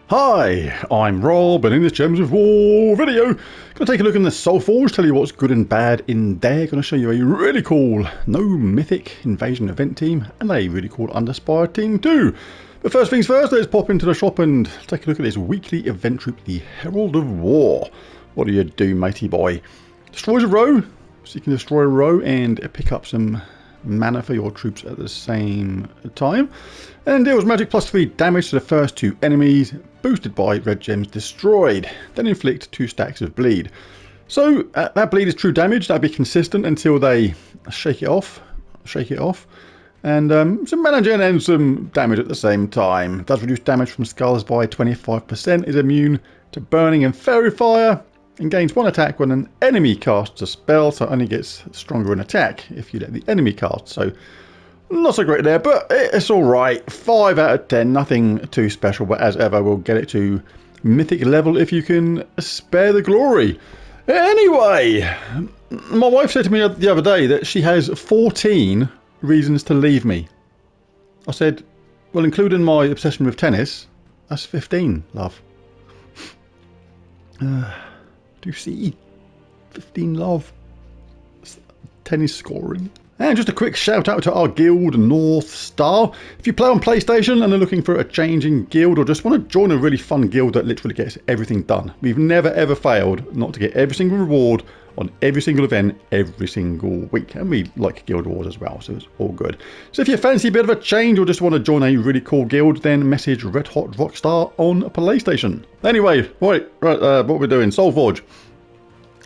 Hi, I'm Rob, and in this Gems of War video, going to take a look in the Soulforge, tell you what's good and bad in there. Going to show you a really cool no Mythic Invasion event team, and a really cool Underspire team too. But first things first, let's pop into the shop and take a look at this weekly event troop, the Herald of War. What do you do, matey boy? Destroys a row, so you can destroy a row and pick up some mana for your troops at the same time, and deals magic +3 damage to the first 2 enemies, boosted by red gems destroyed, then inflict 2 stacks of bleed. So that bleed is true damage. That'll be consistent until they shake it off, and some mana gen and some damage at the same time. Does reduce damage from skulls by 25%, is immune to burning and fairy fire, and gains 1 attack when an enemy casts a spell, so it only gets stronger in attack if you let the enemy cast. So not so great there, but it's alright. 5 out of 10, nothing too special, but as ever we'll get it to Mythic level if you can spare the glory. Anyway, my wife said to me the other day that she has 14 reasons to leave me. I said, well, including my obsession with tennis, that's 15, love. Do you see? 15 love. Tennis scoring. And just a quick shout out to our guild, North Star. If you play on PlayStation and are looking for a change in guild, or just want to join a really fun guild that literally gets everything done. We've never ever failed not to get every single reward on every single event every single week. And we like guild wars as well, so it's all good. So if you fancy a bit of a change or just want to join a really cool guild, then message Red Hot Rockstar on PlayStation. Anyway, right, what we're doing, Soulforge.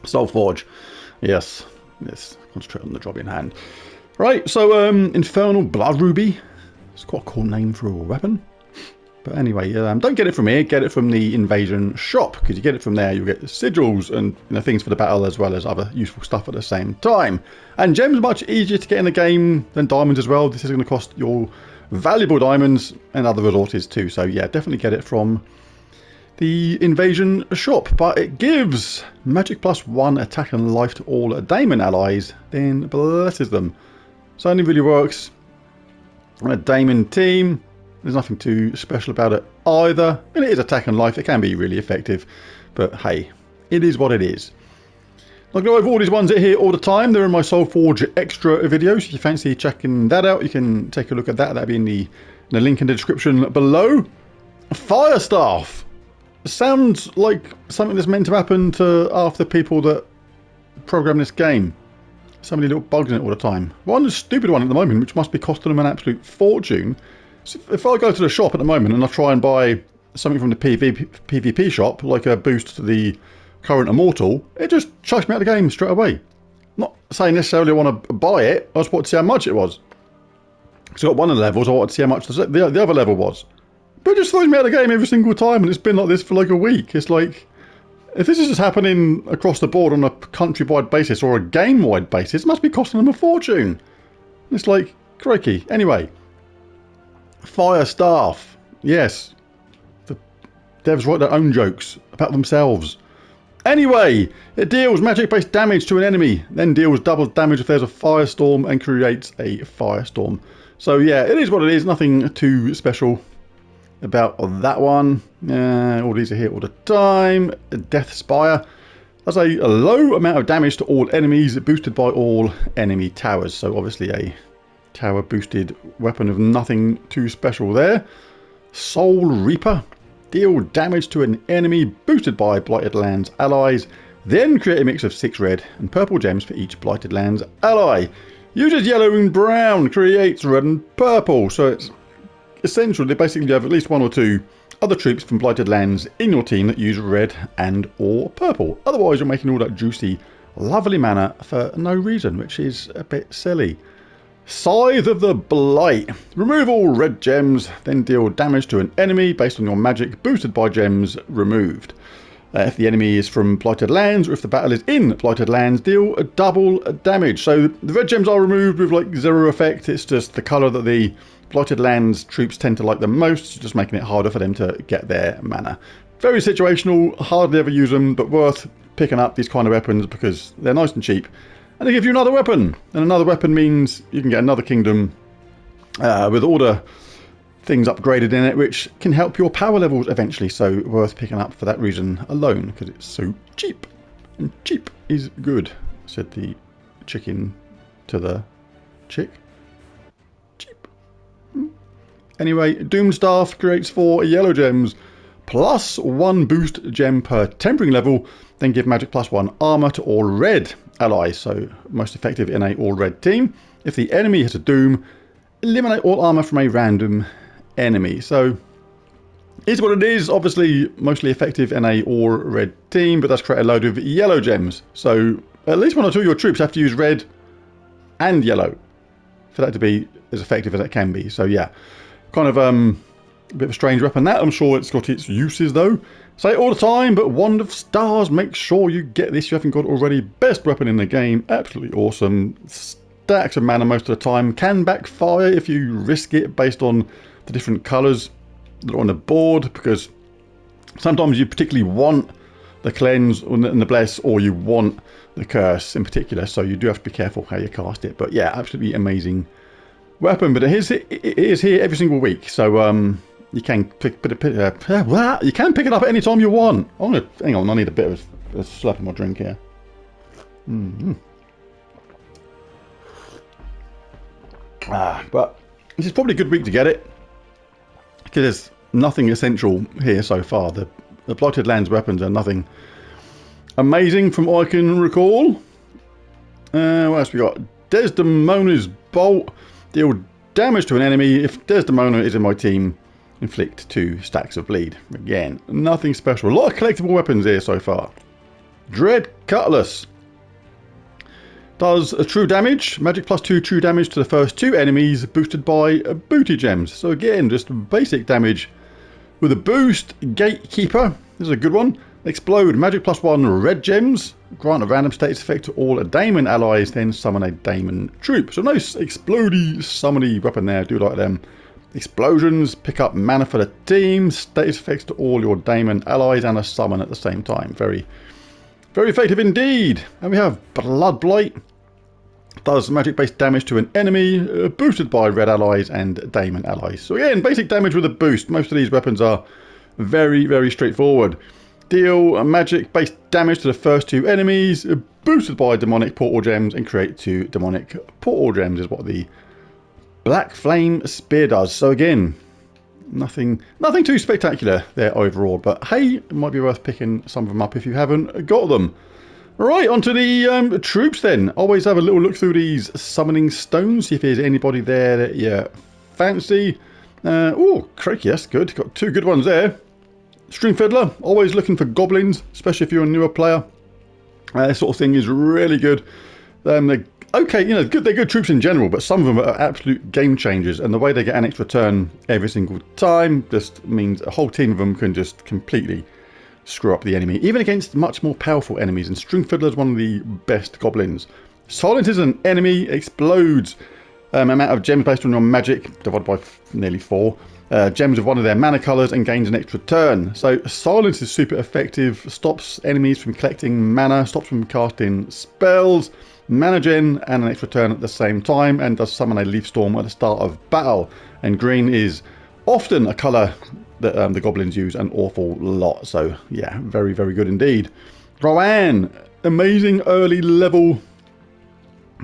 Soulforge. Yes, concentrate on the job in hand. Right, so Infernal Blood Ruby. It's quite a cool name for a weapon. But anyway, don't get it from here, get it from the Invasion shop, because you get it from there, you get the sigils and things for the battle, as well as other useful stuff at the same time. And gems are much easier to get in the game than diamonds as well. This is going to cost your valuable diamonds and other resources too. So yeah, definitely get it from the Invasion shop. But it gives magic +1 attack and life to all Daemon allies, then blesses them. So it only really works on a Daemon team. There's nothing too special about it either. And it is attack and life. It can be really effective. But hey, it is what it is. I'll go over all these ones here all the time. They're in my Soulforge extra videos. If you fancy checking that out, you can take a look at that. That'll be in the link in the description below. Firestaff. Sounds like something that's meant to happen to half the people that program this game. So many little bugs in it all the time. One stupid one at the moment, which must be costing them an absolute fortune. So if I go to the shop at the moment and I try and buy something from the PvP shop, like a boost to the current Immortal, it just chucks me out of the game straight away. Not saying necessarily I want to buy it, I just want to see how much it was. So I got one of the levels, I wanted to see how much the other level was. But it just throws me out of the game every single time, and it's been like this for like a week. It's like, if this is just happening across the board on a countrywide basis or a game-wide basis, it must be costing them a fortune. It's like, crikey. Anyway. Firestaff. Yes. The devs write their own jokes about themselves. Anyway, it deals magic-based damage to an enemy, then deals double damage if there's a firestorm and creates a firestorm. So yeah, it is what it is. Nothing too special about that one. All these are here all the time. Death Spire. That's a low amount of damage to all enemies, boosted by all enemy towers. So obviously a tower boosted weapon of nothing too special there. Soul Reaper. Deal damage to an enemy, boosted by Blighted Lands allies. Then create a mix of 6 red and purple gems for each Blighted Lands ally. Uses yellow and brown, creates red and purple. So it's essentially, basically you have at least 1 or 2 other troops from Blighted Lands in your team that use red and or purple. Otherwise you're making all that juicy, lovely mana for no reason, which is a bit silly. Scythe of the Blight. Remove all red gems, then deal damage to an enemy based on your magic, boosted by gems removed. If the enemy is from Blighted Lands, or if the battle is in Blighted Lands, deal double damage. So the red gems are removed with like 0 effect. It's just the colour that the Blighted Lands troops tend to like the most, just making it harder for them to get their mana. Very situational, hardly ever use them, but worth picking up these kind of weapons because they're nice and cheap. And they give you another weapon. And another weapon means you can get another kingdom with all the things upgraded in it, which can help your power levels eventually. So worth picking up for that reason alone, because it's so cheap. And cheap is good, said the chicken to the chick. Cheap. Anyway, Doomstaff creates 4 yellow gems, plus 1 boost gem per tempering level, then give magic plus 1 armor to all red allies. So most effective in a all red team. If the enemy has a Doom, eliminate all armor from a random enemy. So is what it is. Obviously mostly effective in a all red team, but that's create a load of yellow gems. So at least 1 or 2 of your troops have to use red and yellow for that to be as effective as it can be. So yeah, kind of a bit of a strange weapon that. I'm sure it's got its uses though. Say it all the time, but Wand of Stars, make sure you get this. You haven't got it already. Best weapon in the game. Absolutely awesome. Stacks of mana most of the time. Can backfire if you risk it based on the different colours that are on the board, because sometimes you particularly want the cleanse and the bless, or you want the curse in particular, so you do have to be careful how you cast it. But yeah, absolutely amazing weapon. But it is here every single week, so you can pick it up at any time you want. Hang on, I need a bit of a slap in my drink here. But this is probably a good week to get it, because there's nothing essential here so far. The Blighted Lands weapons are nothing amazing from what I can recall. What else we got? Desdemona's Bolt. Deal damage to an enemy. If Desdemona is in my team, inflict 2 stacks of bleed. Again, nothing special. A lot of collectible weapons here so far. Dread Cutlass. Does a true damage, magic plus 2 true damage to the first 2 enemies, boosted by booty gems. So again, just basic damage with a boost. Gatekeeper, this is a good one. Explode, magic plus 1 red gems, grant a random status effect to all Daemon allies, then summon a Daemon troop. So nice explodey, summony weapon there, I do like them. Explosions, pick up mana for the team, status effects to all your Daemon allies, and a summon at the same time. Very, very effective indeed. And we have Blood Blight. Does magic based damage to an enemy, boosted by red allies and Daemon allies. So again, basic damage with a boost. Most of these weapons are very, very straightforward. Deal magic based damage to the first 2 enemies, boosted by demonic portal gems, and create 2 demonic portal gems is what the Black Flame Spear does. So again, nothing too spectacular there overall, but hey, it might be worth picking some of them up if you haven't got them. Right, onto the troops then. Always have a little look through these summoning stones, see if there's anybody there that you fancy. Oh, crikey, that's good. Got 2 good ones there. String Fiddler, always looking for goblins, especially if you're a newer player. This sort of thing is really good. They're okay, you know, they're good troops in general, but some of them are absolute game changers, and the way they get an extra turn every single time just means a whole team of them can just completely screw up the enemy, even against much more powerful enemies. And String Fiddler is one of the best goblins. Silences an enemy, explodes amount of gems based on your magic, divided by nearly 4. Gems of one of their mana colours, and gains an extra turn. So silence is super effective, stops enemies from collecting mana, stops them casting spells, mana gen, and an extra turn at the same time, and does summon a leaf storm at the start of battle. And green is often a colour that the goblins use an awful lot. So yeah, very, very good indeed. Rowan, amazing early level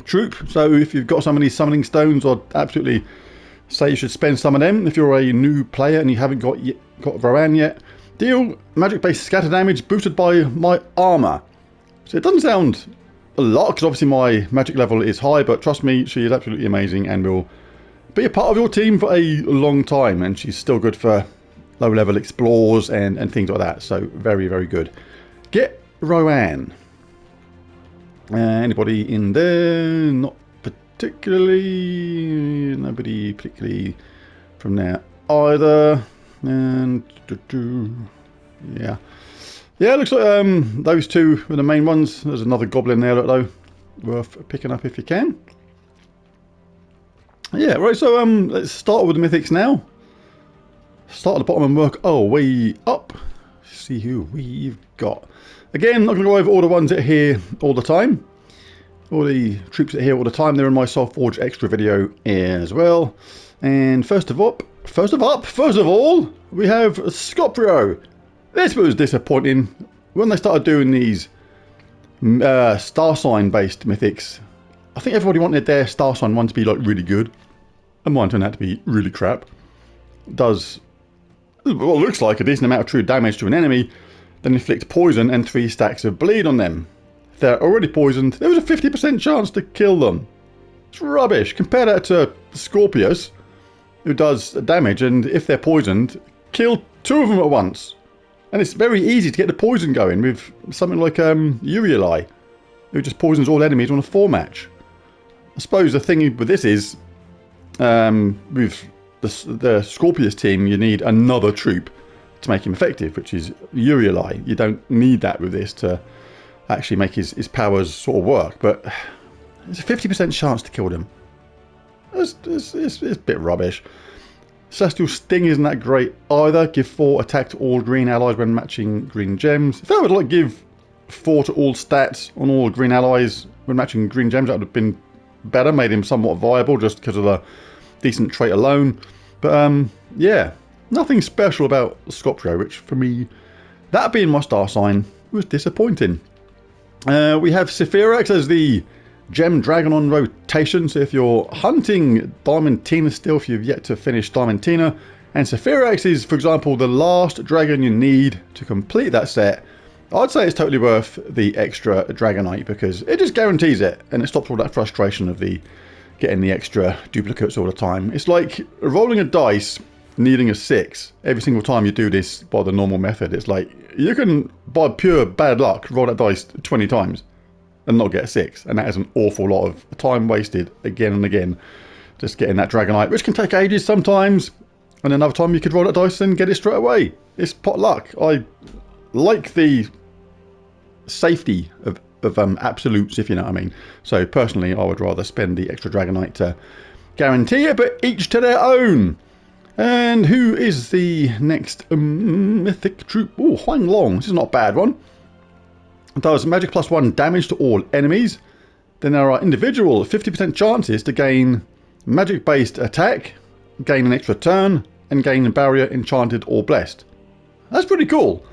troop. So if you've got some of these summoning stones, I'd absolutely say you should spend some of them if you're a new player and you haven't got Rowan yet. Deal magic based scatter damage boosted by my armor. So it doesn't sound a lot, because obviously my magic level is high, but trust me, she is absolutely amazing and will be a part of your team for a long time, and she's still good for low level explores and things like that. So very, very good. Get Rowan. Anybody in there? Not particularly. Nobody particularly from there either. And yeah, looks like those 2 are the main ones. There's another goblin there though, worth picking up if you can. Yeah, right, so let's start with the mythics now. Start at the bottom and work our way up. See who we've got. Again, not going to go over all the ones that are here all the time. All the troops that are here all the time. They're in my Soulforge extra video as well. And first of all, First of all, we have Scorpio. This was disappointing when they started doing these star sign based mythics. I think everybody wanted their star sign one to be like really good, and mine turned out to be really crap. Does what looks like a decent amount of true damage to an enemy, then inflict poison and 3 stacks of bleed on them. If they're already poisoned, there was a 50% chance to kill them. It's rubbish. Compare that to Scorpius, who does damage, and if they're poisoned, kill 2 of them at once. And it's very easy to get the poison going with something like Urieli, who just poisons all enemies on a 4 match. I suppose the thing with this is, with the Scorpius team, you need another troop to make him effective, which is Urieli. You don't need that with this to actually make his powers sort of work, but there's a 50% chance to kill them. It's a bit rubbish. Celestial Sting isn't that great either. Give 4 attack to all green allies when matching green gems. If I would like give 4 to all stats on all green allies when matching green gems, that would have been better, made him somewhat viable just because of the decent trait alone. But yeah, nothing special about Scorpio, which for me, that being my star sign, was disappointing. We have Sephiroth as the Gem Dragon on rotation, so if you're hunting Diamantina still, if you've yet to finish Diamantina, and Sephiroth is, for example, the last dragon you need to complete that set, I'd say it's totally worth the extra Dragonite, because it just guarantees it, and it stops all that frustration of the getting the extra duplicates all the time. It's like rolling a dice needing a 6 every single time you do this by the normal method. It's like, you can, by pure bad luck, roll that dice 20 times and not get a 6, and that is an awful lot of time wasted again and again just getting that Dragonite, which can take ages sometimes, and another time you could roll that dice and get it straight away. It's pot luck. I like the safety of absolutes, if you know what I mean. So personally, I would rather spend the extra Dragonite to guarantee it, but each to their own. And who is the next mythic troop? Oh, Huang Long. This is not a bad one. It does magic +1 damage to all enemies. Then there are individual 50% chances to gain magic based attack, gain an extra turn, and gain a barrier enchanted or blessed. That's pretty cool.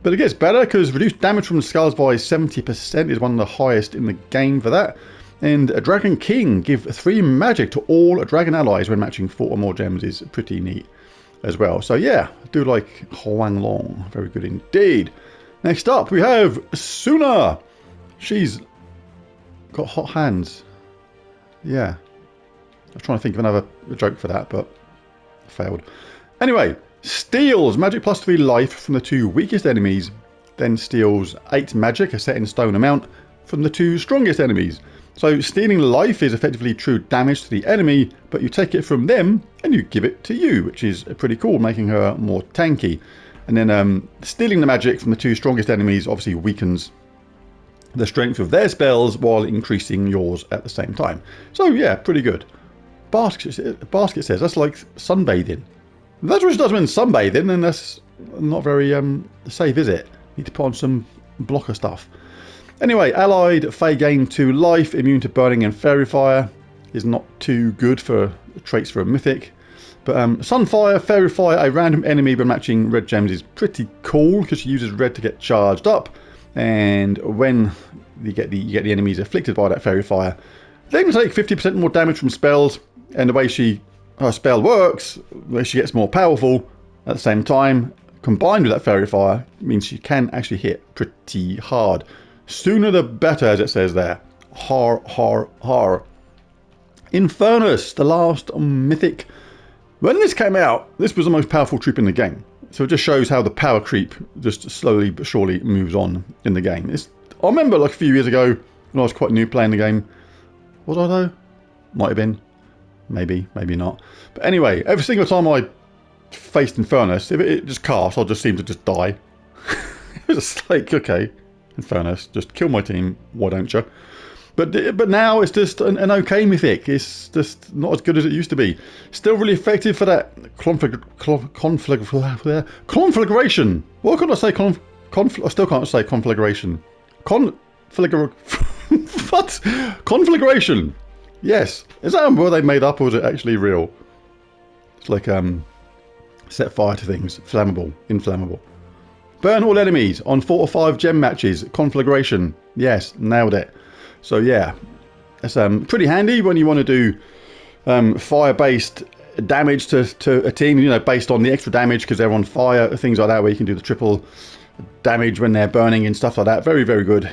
But it gets better because reduced damage from the skulls by 70% is one of the highest in the game for that. And a Dragon King, give 3 magic to all dragon allies when matching 4 or more gems, is pretty neat as well. So yeah, I do like Huang Long. Very good indeed. Next up, we have Suna. She's got hot hands. Yeah. I was trying to think of another joke for that, but I failed. Anyway, steals magic +3 life from the 2 weakest enemies, then steals 8 magic, a set in stone amount, from the 2 strongest enemies. So stealing life is effectively true damage to the enemy, but you take it from them and you give it to you, which is pretty cool, making her more tanky. And then stealing the magic from the 2 strongest enemies obviously weakens the strength of their spells while increasing yours at the same time. So yeah, pretty good. Basket says that's like sunbathing. If that's what it does when sunbathing, then that's not very safe, is it? Need to put on some blocker stuff. Anyway, allied Fey gain 2 life, immune to burning and fairy fire. Is not too good for traits for a mythic. But Sunfire, Fairy Fire, a random enemy when matching red gems is pretty cool because she uses red to get charged up. And when you get the enemies afflicted by that Fairy Fire, they can take 50% more damage from spells. And the way her spell works, where she gets more powerful at the same time, combined with that Fairy Fire, means she can actually hit pretty hard. Sooner the better, as it says there. Har, har, har. Infernus, the last mythic. When this came out, this was the most powerful troop in the game. So it just shows how the power creep just slowly but surely moves on in the game. I remember like a few years ago when I was quite new playing the game. Was I though? Might have been. Maybe, maybe not. But anyway, every single time I faced Infernus, if it just cast, I just seemed to just die. It was just like, okay, Infernus, just kill my team, why don't you? But now it's just an okay mythic. It's just not as good as it used to be. Still really effective for that conflagration. What could I say? I still can't say conflagration. What? Conflagration. Yes. Is that a word they made up or is it actually real? It's like Set fire to things. Flammable. Inflammable. Burn all enemies on 4 or 5 gem matches. Conflagration. Yes, nailed it. So yeah, that's pretty handy when you want to do fire-based damage to a team, you know, based on the extra damage because they're on fire, things like that, where you can do the triple damage when they're burning and stuff like that. Very, very good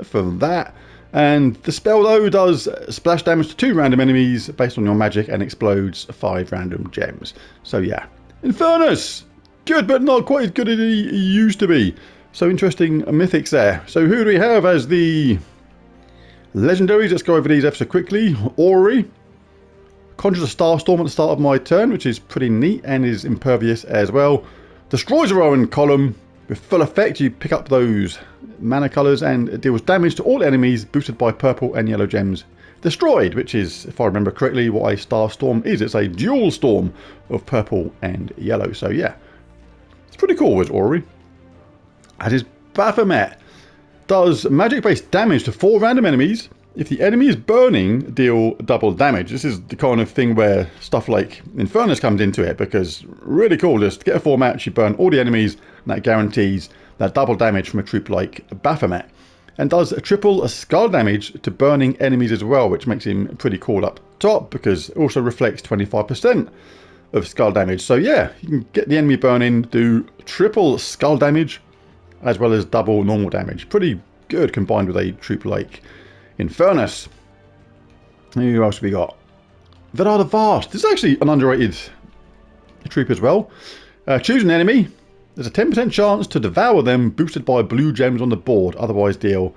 for that. And the spell, though, does splash damage to 2 random enemies based on your magic and explodes 5 random gems. So yeah, Infernus! Good, but not quite as good as he used to be. So interesting mythics there. So who do we have as the legendaries? Let's go over these ever so quickly. Ori conjures a Starstorm at the start of my turn, which is pretty neat and is impervious as well. Destroys a Rowan column. With full effect, you pick up those mana colours and it deals damage to all enemies boosted by purple and yellow gems destroyed, which is, if I remember correctly, what a Starstorm is. It's a dual storm of purple and yellow. So yeah, it's pretty cool with Ori. As is Baphomet. Does magic-based damage to 4 random enemies. If the enemy is burning, deal double damage. This is the kind of thing where stuff like Infernus comes into it, because really cool, just get a 4 match, you burn all the enemies, and that guarantees that double damage from a troop like Baphomet. And does a triple skull damage to burning enemies as well, which makes him pretty cool up top, because it also reflects 25% of skull damage. So yeah, you can get the enemy burning, do triple skull damage, as well as double normal damage. Pretty good combined with a troop like Infernus. Who else have we got? Vidar the Vast. This is actually an underrated troop as well. Choose an enemy. There's a 10% chance to devour them, boosted by blue gems on the board. Otherwise deal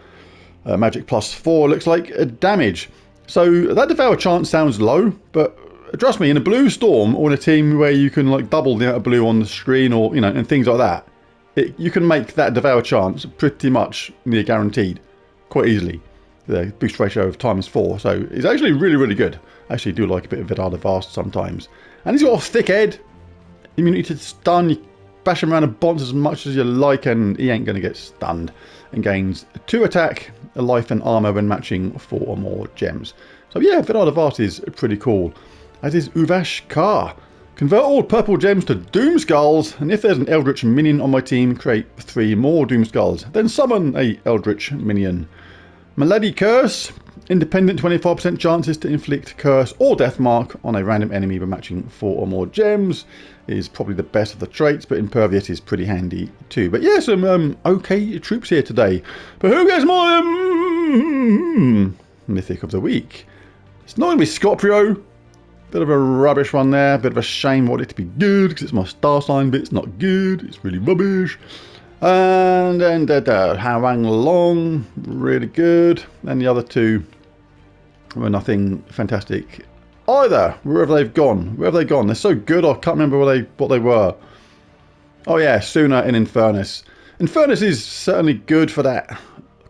magic +4, looks like, damage. So that devour chance sounds low, but trust me, in a blue storm or in a team where you can like double the amount of blue on the screen, or you know, and things like that, you can make that devour chance pretty much near guaranteed quite easily. The boost ratio of ×4, so it's actually really, really good. I actually do like a bit of Vidar the Vast sometimes. And he's got a thick head, immunity to stun. You bash him around the bonds as much as you like and he ain't going to get stunned. And gains 2 attack, a life and armor when matching 4 or more gems. So yeah, Vidar the Vast is pretty cool. As is Uvash Kar. Convert all purple gems to Doom Skulls, and if there's an Eldritch minion on my team, create 3 more Doom Skulls. Then summon a Eldritch minion. Malady Curse. Independent 25% chances to inflict curse or death mark on a random enemy by matching 4 or more gems. Is probably the best of the traits, but impervious is pretty handy too. But yeah, some okay troops here today. But who gets my Mythic of the Week? It's not going to be Scoprio. Bit of a rubbish one there. Bit of a shame. Want it to be good because it's my star sign, but it's not good. It's really rubbish. And then Hwang Long, really good. And the other 2 were nothing fantastic either. Wherever they've gone, they're so good. I can't remember what they were. Oh yeah, Suna and Infernus. Infernus is certainly good for that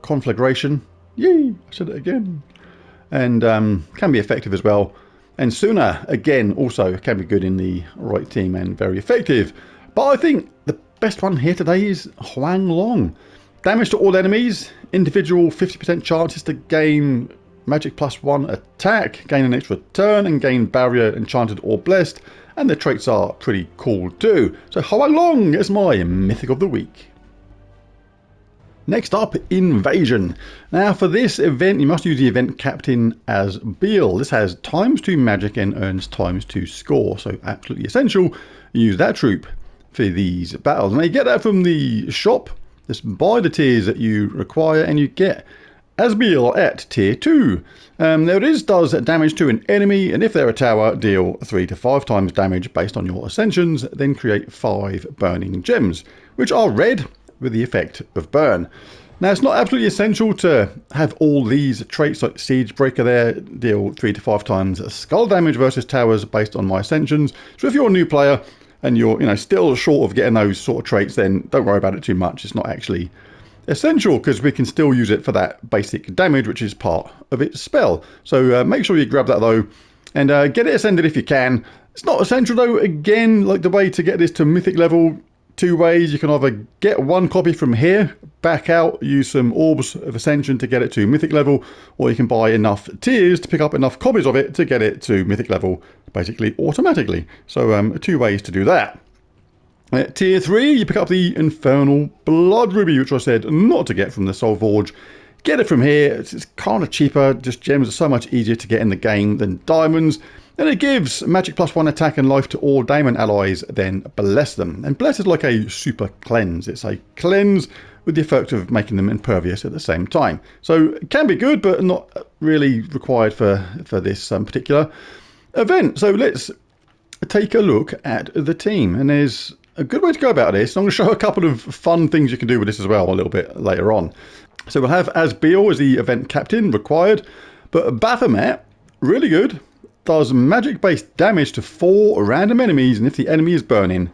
conflagration. Yay! I said it again. And can be effective as well. And Suna again also can be good in the right team and very effective. But I think the best one here today is Hwang Long. Damage to all enemies, individual 50% chances to gain magic +1 attack, gain an extra turn, and gain barrier, enchanted or blessed. And the traits are pretty cool too. So Hwang Long is my Mythic of the Week. Next up, Invasion. Now for this event, you must use the event captain as Beal. This has ×2 magic and earns ×2 score, so absolutely essential. Use that troop for these battles. And you get that from the shop. Just buy the tiers that you require and you get Asbiel at tier 2. There it is, does damage to an enemy, and if they're a tower, deal 3 to 5 times damage based on your ascensions, then create 5 burning gems, which are red with the effect of burn. Now it's not absolutely essential to have all these traits like Siege Breaker there, deal 3 to 5 times skull damage versus towers based on my ascensions. So if you're a new player and you're still short of getting those sort of traits, then don't worry about it too much. It's not actually essential because we can still use it for that basic damage, which is part of its spell. So make sure you grab that though and get it ascended if you can. It's not essential though. Again, like the way to get this to mythic level, 2 ways. You can either get 1 copy from here, back out, use some orbs of ascension to get it to mythic level, or you can buy enough tiers to pick up enough copies of it to get it to mythic level basically automatically. So 2 ways to do that. At tier 3, you pick up the Infernal Blood Ruby, which I said not to get from the Soulforge. Get it from here. It's kind of cheaper. Just gems are so much easier to get in the game than diamonds. And it gives magic +1 attack and life to all diamond allies, then bless them. And bless is like a super cleanse. It's a cleanse with the effect of making them impervious at the same time. So it can be good, but not really required for this particular event. So let's take a look at the team. And there's a good way to go about this. I'm going to show a couple of fun things you can do with this as well a little bit later on. So we'll have Asbeal as the event captain required, but Baphomet, really good, does magic-based damage to 4 random enemies, and if the enemy is burning,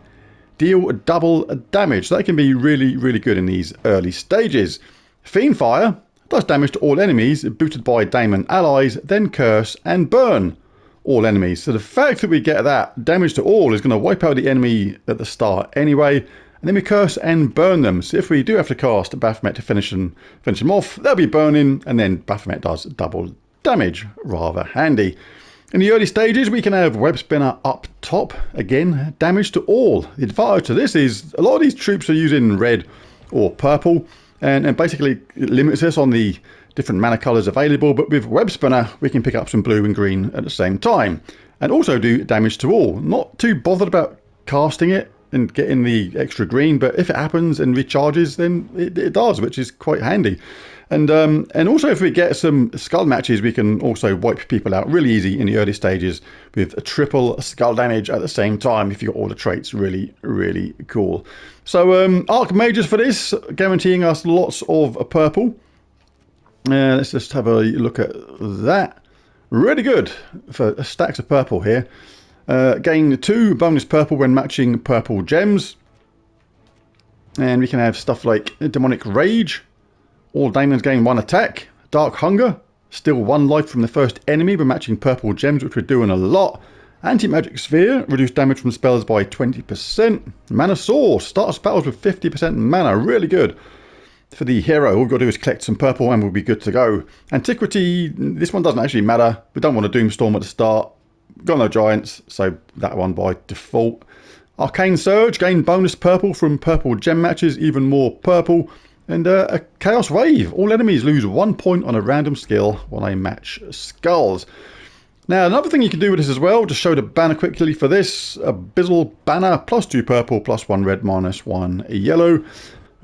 deal double damage. So that can be really, really good in these early stages. Fiendfire does damage to all enemies, booted by Daemon allies, then curse and burn all enemies. So the fact that we get that damage to all is going to wipe out the enemy at the start anyway, and then we curse and burn them. So if we do have to cast Baphomet to finish them off, they'll be burning, and then Baphomet does double damage. Rather handy. In the early stages, we can have Web Spinner up top. Again, damage to all. The advantage to this is a lot of these troops are using red or purple, and basically it limits us on the different mana colours available, but with Web Spinner we can pick up some blue and green at the same time and also do damage to all. Not too bothered about casting it and getting the extra green, but if it happens and recharges, then it does, which is quite handy. And also if we get some skull matches, we can also wipe people out really easy in the early stages with a triple skull damage at the same time if you got all the traits. Really, really cool. So Archmages for this, guaranteeing us lots of purple. Let's just have a look at that. Really good for stacks of purple here. Gain 2 bonus purple when matching purple gems. And we can have stuff like Demonic Rage. All Daemons gain 1 attack. Dark Hunger. Steal 1 life from the first enemy by matching purple gems, which we're doing a lot. Anti-Magic Sphere. Reduce damage from spells by 20%. Mana Source. Start spells with 50% mana. Really good. For the hero, all we've got to do is collect some purple and we'll be good to go. Antiquity, this one doesn't actually matter. We don't want a Doomstorm at the start. Got no giants, so that one by default. Arcane Surge, gain bonus purple from purple gem matches, even more purple. And a Chaos Wave, all enemies lose 1 point on a random skill when I match skulls. Now another thing you can do with this as well, just show the banner quickly for this. Abyssal Banner, +2 purple, +1 red, -1 yellow.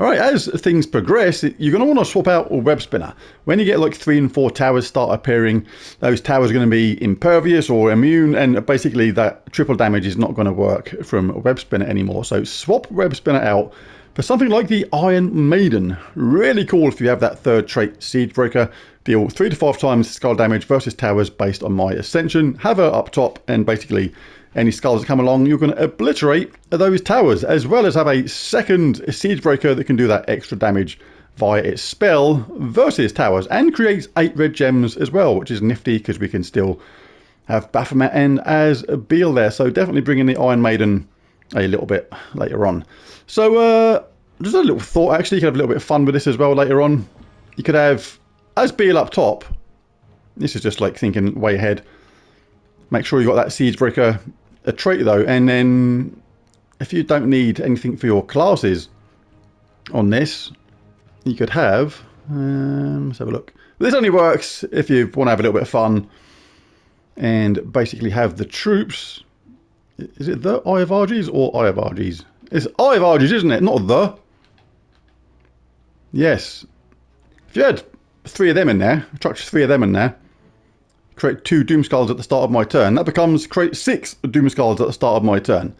Alright, as things progress, you're going to want to swap out a Web Spinner. When you get like 3 and 4 towers start appearing, those towers are going to be impervious or immune, and basically that triple damage is not going to work from a Web Spinner anymore. So swap Web Spinner out for something like the Iron Maiden. Really cool if you have that third trait, Siegebreaker. Deal 3 to 5 times skull damage versus towers based on my Ascension. Have her up top, and basically any skulls that come along, you're going to obliterate those towers, as well as have a second Siegebreaker that can do that extra damage via its spell versus towers, and creates 8 red gems as well, which is nifty because we can still have Baphomet and Asbeal there. So definitely bring in the Iron Maiden a little bit later on. So just a little thought, actually, you could have a little bit of fun with this as well later on. You could have Asbeal up top. This is just like thinking way ahead. Make sure you got that Siegebreaker a trait though, and then if you don't need anything for your classes on this, you could have let's have a look. This only works if you want to have a little bit of fun and basically have the troops. Is it the Eye of Arges or Eye of Arges? It's Eye of Arges, isn't it? Not the. Yes. If you had 3 of them in there, structure 3 of them in there, create 2 Doomskulls at the start of my turn. That becomes create 6 Doomskulls at the start of my turn.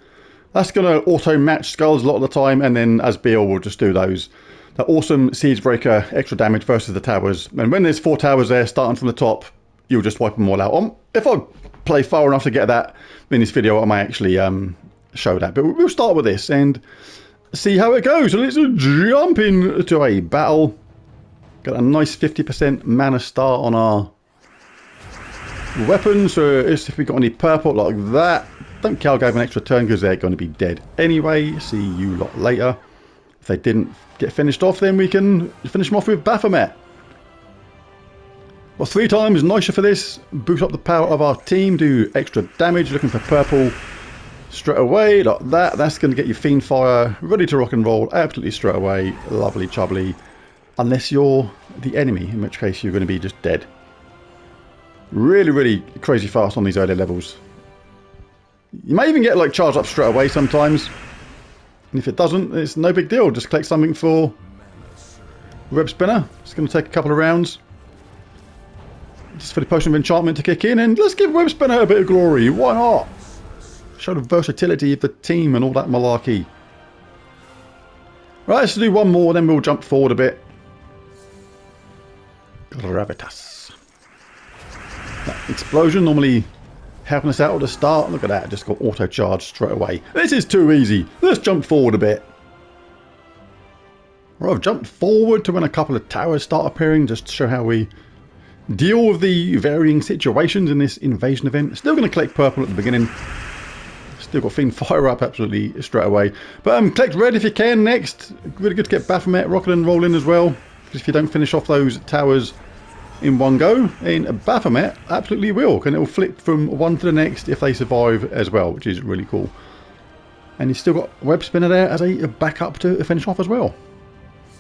That's going to auto match skulls a lot of the time, and then Asbeal will just do those. That awesome Siegebreaker extra damage versus the towers. And when there's 4 towers there starting from the top, you'll just wipe them all out. If I play far enough to get that in this video, I might actually show that. But we'll start with this and see how it goes. So let's jump into a battle. Got a nice 50% mana star on our weapons, so if we got any purple like that, don't care, I'll give an extra turn because they're going to be dead anyway. See you lot later. If they didn't get finished off, then we can finish them off with Baphomet. Well, 3 times nicer for this. Boost up the power of our team, do extra damage, looking for purple straight away, like that. That's going to get your Fiend Fire ready to rock and roll absolutely straight away. Lovely chubbly. Unless you're the enemy, in which case you're going to be just dead. Really, really crazy fast on these early levels. You may even get like charged up straight away sometimes. And if it doesn't, it's no big deal. Just collect something for Web Spinner. It's going to take a couple of rounds. Just for the Potion of Enchantment to kick in. And let's give Web Spinner a bit of glory. Why not? Show the versatility of the team and all that malarkey. Right, let's do one more, then we'll jump forward a bit. Gravitas. That explosion normally helping us out at the start. Look at that, just got auto charged straight away. This is too easy. Let's jump forward a bit. Right, I've jumped forward to when a couple of towers start appearing, just to show how we deal with the varying situations in this invasion event. Still going to collect purple at the beginning. Still got Fiend Fire up absolutely straight away. But collect red if you can next. Really good to get Baphomet rocking and rolling as well. Because if you don't finish off those towers in one go, then Baphomet absolutely will. And it will flip from one to the next if they survive as well, which is really cool. And you've still got Web Spinner there as a backup to finish off as well.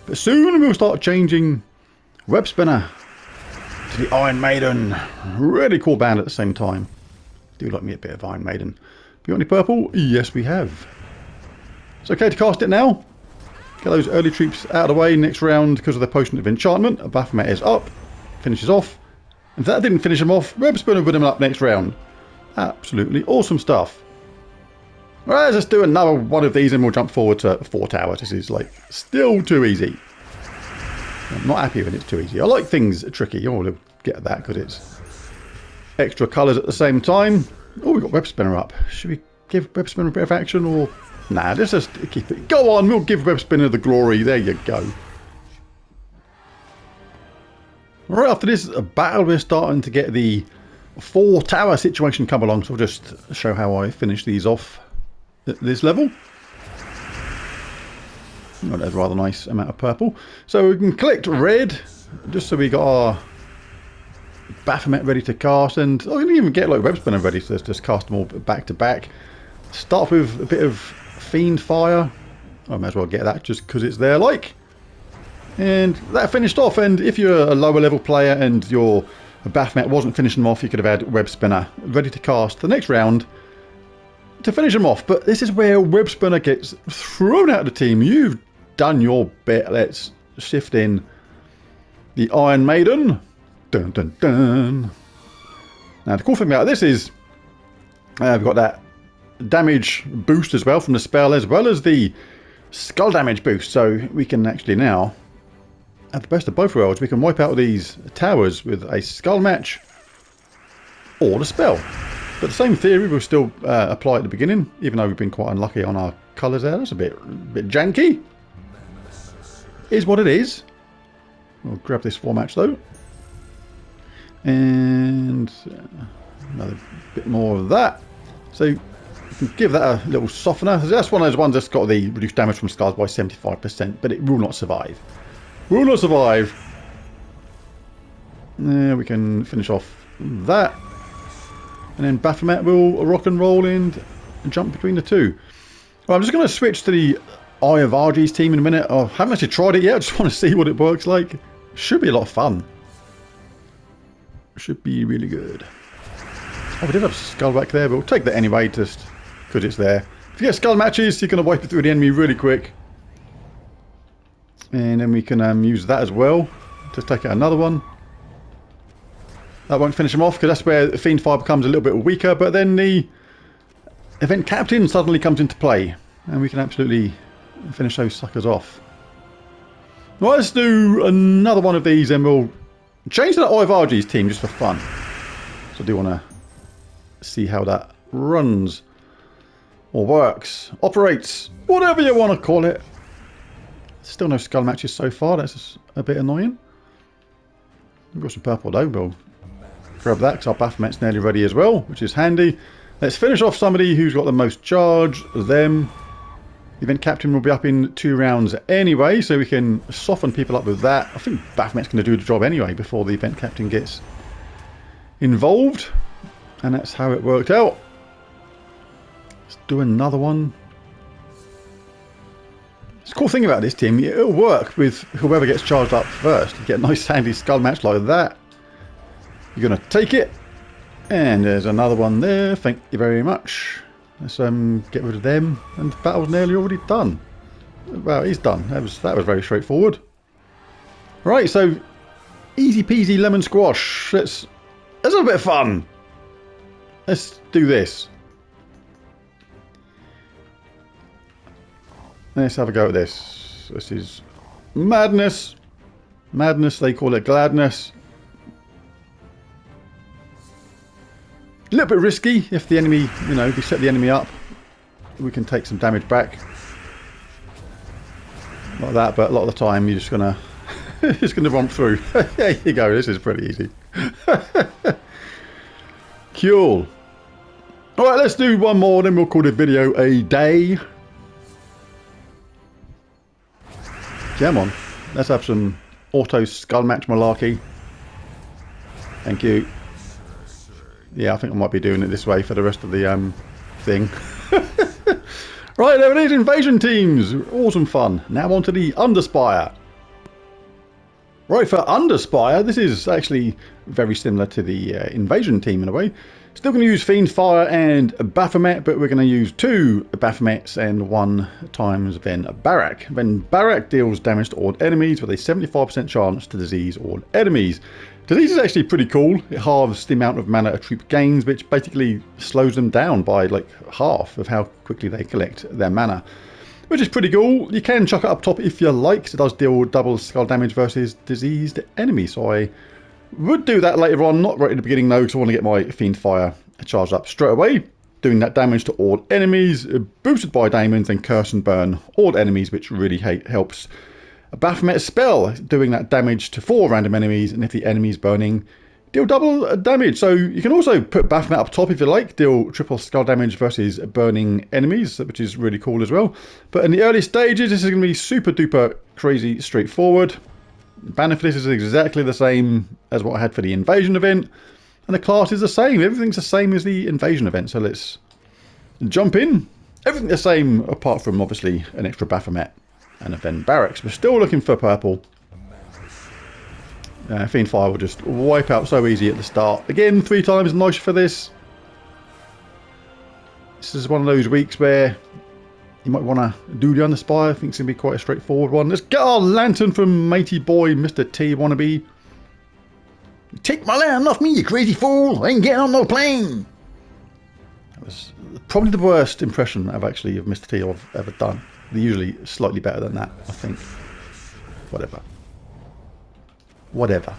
But soon we'll start changing Web Spinner to the Iron Maiden. Really cool band at the same time. Do like me a bit of Iron Maiden. Have you got any purple? Yes, we have. It's okay to cast it now. Get those early troops out of the way next round because of the Potion of Enchantment. A Baphomet is up. Finishes off. If that didn't finish him off, Web Spinner put him up next round. Absolutely awesome stuff. Alright, let's do another one of these and we'll jump forward to 4 towers. This is like still too easy. I'm not happy when it's too easy. I like things tricky. You'll get that because it's extra colours at the same time. Oh, we've got Web Spinner up. Should we give Web Spinner a bit of action or... Nah, let's just keep it. Go on, we'll give Web Spinner the glory. There you go. Right after this battle, we're starting to get the 4 tower situation come along. So I'll just show how I finish these off at this level. Oh, that's a rather nice amount of purple. So we can collect red, just so we got our Baphomet ready to cast, and I can even get like Web Spinner ready to just cast them all back to back. Start with a bit of Fiend Fire. I might as well get that just because it's there, like. And that finished off. And if you're a lower level player and your Baphomet wasn't finishing them off, you could have had Web Spinner ready to cast the next round to finish them off. But this is where Web Spinner gets thrown out of the team. You've done your bit. Let's shift in the Iron Maiden. Dun, dun, dun. Now the cool thing about this is we've got that damage boost as well from the spell, as well as the skull damage boost. So we can actually now have the best of both worlds. We can wipe out these towers with a skull match or the spell. But the same theory will still apply at the beginning, even though we've been quite unlucky on our colours there. That's a bit janky. Is what it is. We'll grab this 4 match though. And another bit more of that. So you can give that a little softener. That's one of those ones that's got the reduced damage from skulls by 75%, but it will not survive. Will not survive. There we can finish off that. And then Baphomet will rock and roll and jump between the two. Well, I'm just going to switch to the Eye of Arges team in a minute. I haven't actually tried it yet. I just want to see what it works like. Should be a lot of fun. Should be really good. Oh, we did have skull back there, but we'll take that anyway, just because it's there. If you get skull matches, you're going to wipe it through the enemy really quick. And then we can use that as well. Just take out another one. That won't finish him off, because that's where Fiend Fire becomes a little bit weaker, but then the Event Captain suddenly comes into play. And we can absolutely finish those suckers off. Right, let's do another one of these, and we'll change to the Eye of Arges team just for fun. So I do want to see how that runs or works, operates, whatever you want to call it. Still no skull matches so far. That's just a bit annoying. We've got some purple though. We'll grab that because our Baphomet's nearly ready as well, which is handy. Let's finish off somebody who's got the most charge. Them. The Event Captain will be up in 2 rounds anyway, so we can soften people up with that. I think Baphomet's going to do the job anyway before the Event Captain gets involved. And that's how it worked out. Let's do another one. The cool thing about this team, it'll work with whoever gets charged up first. You get a nice handy skull match like that. You're going to take it. And there's another one there. Thank you very much. Let's get rid of them. And the battle's nearly already done. Well, he's done. That was very straightforward. Right, so easy peasy lemon squash. Let's have a bit of fun. Let's do this. Let's have a go at this. This is madness. Madness, they call it gladness. A little bit risky if the enemy, you know, if we set the enemy up, we can take some damage back. Like that, but a lot of the time you're just gonna romp through. There you go, this is pretty easy. Cool. Alright, let's do one more, then we'll call the video a day. Come on, let's have some auto skull match malarkey. Thank you. Yeah, I think I might be doing it this way for the rest of the thing. Right, there it is, invasion teams. Awesome fun. Now on to the Underspire. Right, for Underspire, this is actually very similar to the invasion team in a way. Still going to use Fiendfire and Baphomet, but we're going to use 2 Baphomets and 1 times Ven Barak. Ven Barak deals damage to all enemies with a 75% chance to disease all enemies. Disease is actually pretty cool. It halves the amount of mana a troop gains, which basically slows them down by like half of how quickly they collect their mana. Which is pretty cool. You can chuck it up top if you like. It does deal double skull damage versus diseased enemies. So I would do that later on, not right at the beginning though, because I want to get my Fiendfire charged up straight away. Doing that damage to all enemies, boosted by Daemons, and Curse and Burn all enemies, which really helps. A Baphomet spell, doing that damage to 4 random enemies, and if the enemy is burning, deal double damage. So you can also put Baphomet up top if you like, deal triple skull damage versus burning enemies, which is really cool as well. But in the early stages, this is going to be super duper crazy straightforward. The banner for this is exactly the same as what I had for the invasion event, and the class is the same. Everything's the same as the invasion event, so let's jump in. Everything the same apart from obviously an extra Baphomet and a Ven Barracks. We're still looking for purple. Fiendfire will just wipe out so easy at the start. Again, 3 times nice for this. This is one of those weeks where you might want to do the Underspire. I think it's going to be quite a straightforward one. Let's get our lantern from matey boy Mr. T wannabe. Take my lantern off me, you crazy fool! I ain't getting on no plane! That was probably the worst impression of Mr. T I've ever done. They're usually slightly better than that, I think. Whatever. Whatever.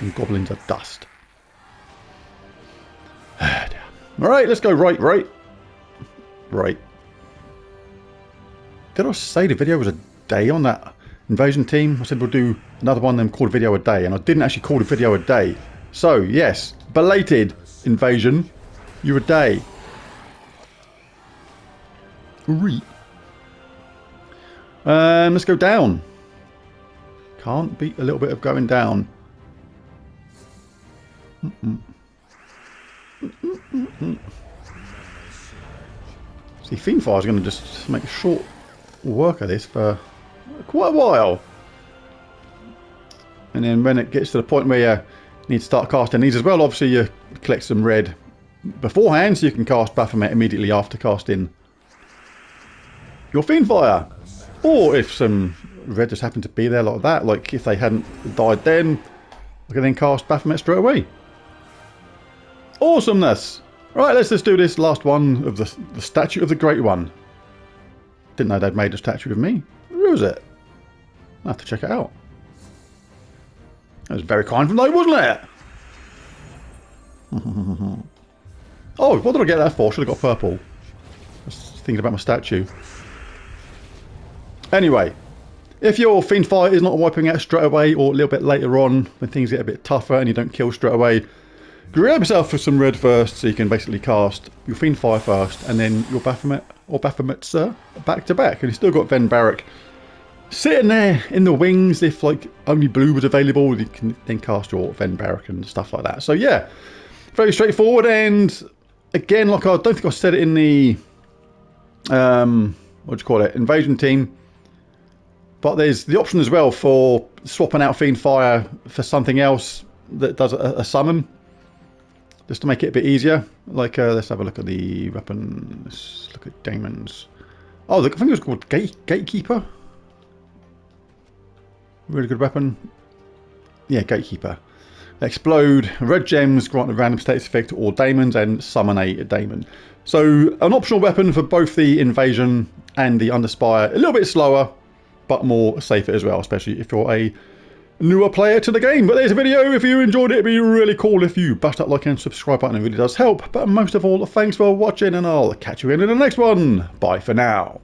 And goblins are dust. Alright, let's go right. Did I say the video was a day on that invasion team? I said we'll do another one then call the video a day, and I didn't actually call the video a day. So, yes, belated invasion, you're a day. Let's go down. Can't beat a little bit of going down. See, Fiendfire is going to just make short work of this for quite a while. And then when it gets to the point where you need to start casting these as well, obviously you collect some red beforehand, so you can cast Baphomet immediately after casting your Fiendfire. Or if some red just happened to be there like that, like if they hadn't died then, I can then cast Baphomet straight away. Awesomeness! Right, let's just do this last one of the Statue of the Great One. Didn't know they'd made a statue of me. Where was it? I'll have to check it out. That was very kind from them, wasn't it? Oh, what did I get that for? Should have got purple. I was thinking about my statue. Anyway, if your Fiendfire is not wiping out straight away, or a little bit later on when things get a bit tougher and you don't kill straight away, grab yourself for some red first, so you can basically cast your Fiendfire first and then your Baphomet or Baphomets back to back. And you've still got Ven Barak sitting there in the wings. If like only blue was available, you can then cast your Ven Barak and stuff like that. So yeah, very straightforward. And again, like I don't think I said it in the what do you call it, invasion team. But there's the option as well for swapping out Fiend Fire for something else that does a summon, just to make it a bit easier. Like, let's have a look at the weapon. Let's look at Damon's. Oh, I think it was called Gatekeeper. Really good weapon. Yeah, Gatekeeper. Explode. Red gems grant a random status effect or daemons and summon a daemon. So an optional weapon for both the Invasion and the Underspire. A little bit slower, but more safer as well, especially if you're a newer player to the game. But there's a video. If you enjoyed it, it'd be really cool if you bash that like and subscribe button. It really does help. But most of all, thanks for watching, and I'll catch you in the next one. Bye for now.